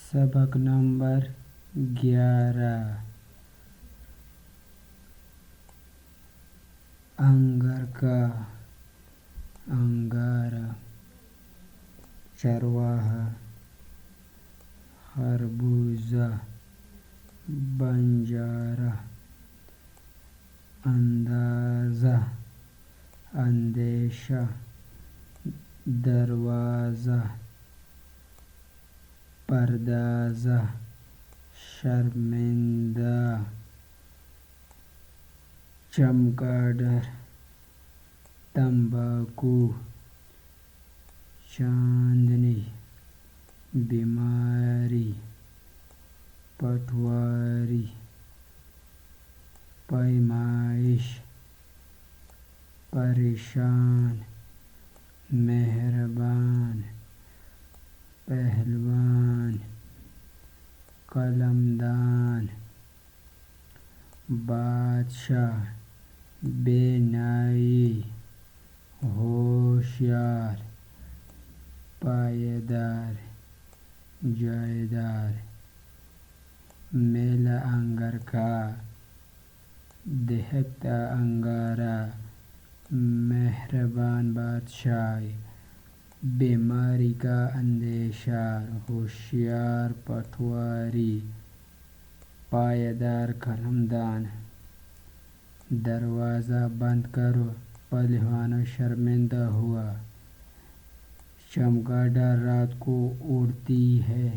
सबक नंबर 11। अंगारा, अंगारा। चरवाहा, खरबूजा, बंजारा। अंदाज़ा, अंदेशा, दरवाज़ा। परदाज़ा, शर्मिंदा। चमगादड़, तंबाकू। चांदनी, बीमारी। पटवारी, पैमाइश। परेशान, मेहरबान। पहलवान, कलमदान। बादशाह, बेनाई। होशियार, पायेदार, जायदार। मेला अंगारका, देहकता अंगारा। मेहरबान बादशाह। बीमारी का अंदेशा। होशियार पटवारी। पायेदार कलमदान। दरवाज़ा बंद करो, पहलवान शर्मिंदा हुआ। चमगादड़ रात को उड़ती है।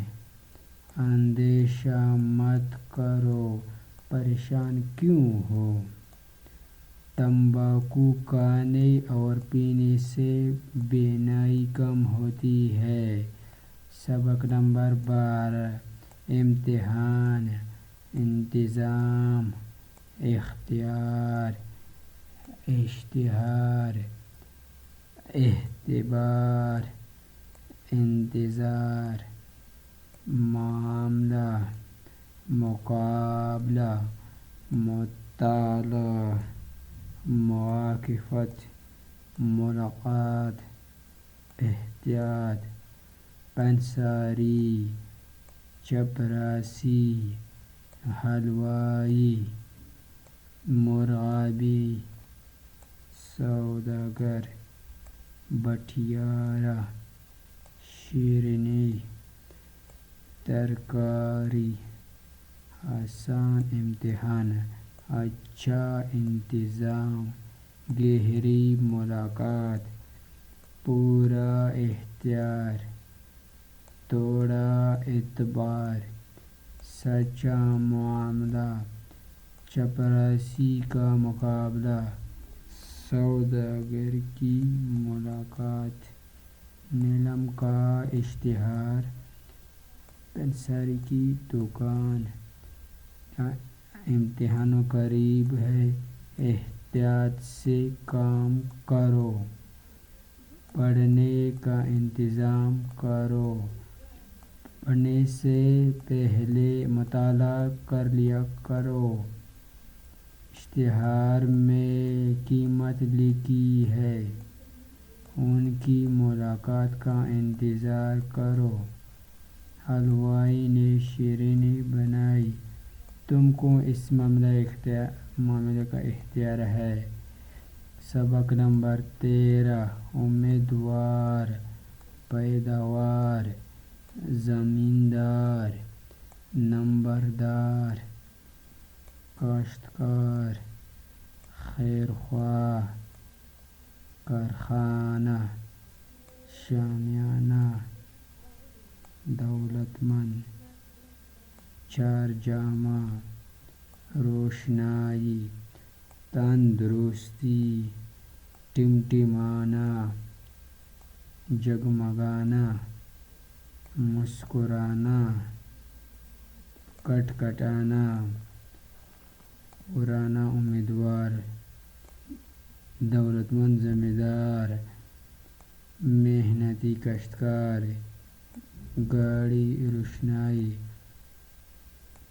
अंदेशा मत करो, परेशान क्यों हो। तंबाकू खाने और पीने से बीमारी कम होती है। सबक नंबर 12। इम्तिहान, इंतज़ाम, इख्तियार, इश्तिहार। एहतिबार, इंतज़ार। मामला, मुकाबला, मुताला। मुआक़िफ़त, मुलाक़ात। एहतियात, पंसारी। चपरासी, हलवाई। मुराबी, सौदागर। बटियारा, शेरनी। तरकारी, आसान इम्तिहान, अच्छा इंतज़ाम। गहरी मुलाक़ात, पूरा इख्तियार। थोड़ा एतबार, सच्चा मामला। चपरासी का मुकाबला। सौदागर की मुलाकात। नीलम का इश्तिहार। पंसारी की दुकान। इम्तिहान करीब है, एहतियात से काम करो। पढ़ने का इंतज़ाम करो। पढ़ने से पहले मुताला कर लिया करो। इश्तिहार में कीमत लिखी है, उनकी मुलाकात का इंतज़ार करो। हलवाई ने शेरनी बनाई, तुमको इस मामले का इख्तियार है। सबक नंबर 13। उम्मीदवार, पैदावार, ज़मींदार। नंबरदार, काश्तकार। खैरख्वाह, कारखाना। शामियाना, दौलतमंद। चारजामा, रोशनाई। तंदुरुस्ती, टिमटिमाना। जगमगाना, मुस्कुराना। कटकटाना, पुराना उम्मीदवार। दौलतमंद जमींदार। मेहनती काश्तकार। गाड़ी रोशनाई,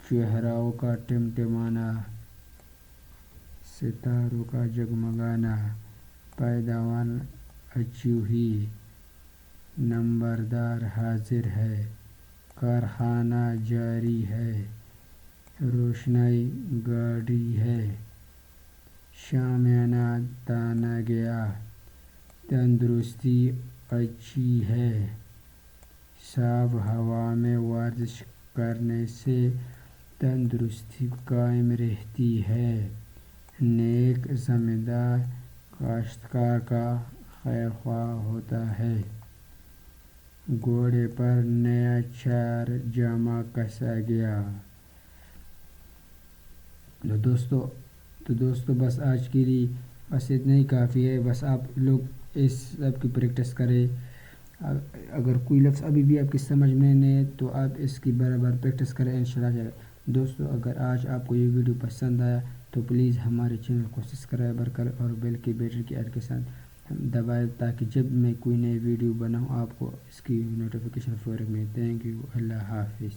चेहराओं का टिमटिमाना। सितारों का जगमगाना। पैदावार अच्छी हुई। नंबरदार हाजिर है। کارخانہ جاری ہے، روشنائی گاڑی ہے، شامیانہ تانا گیا، تندرستی اچھی ہے، صاف ہوا میں ورزش کرنے سے تندرستی قائم رہتی ہے، نیک زمیندار کاشتکار کا خیر خواہ ہوتا ہے، گھوڑے پر نیا چار جامہ کسا گیا۔ تو دوستو بس آج کے لیے بس اتنا ہی کافی ہے، بس آپ لوگ اس سب کی پریکٹس کریں۔ اگر کوئی لفظ ابھی بھی آپ کی سمجھ میں نہیں ہے تو آپ اس کی برابر پریکٹس کریں انشاءاللہ۔ دوستو اگر آج آپ کو یہ ویڈیو پسند آیا تو پلیز ہمارے چینل کو سبسکرائب کریں اور بیل کے بٹن کی ایڈ کے ساتھ دبائیں تاکہ جب میں کوئی نئی ویڈیو بناؤں آپ کو اس کی نوٹیفیکیشن فوراً ملے۔ تھینک یو، اللہ حافظ۔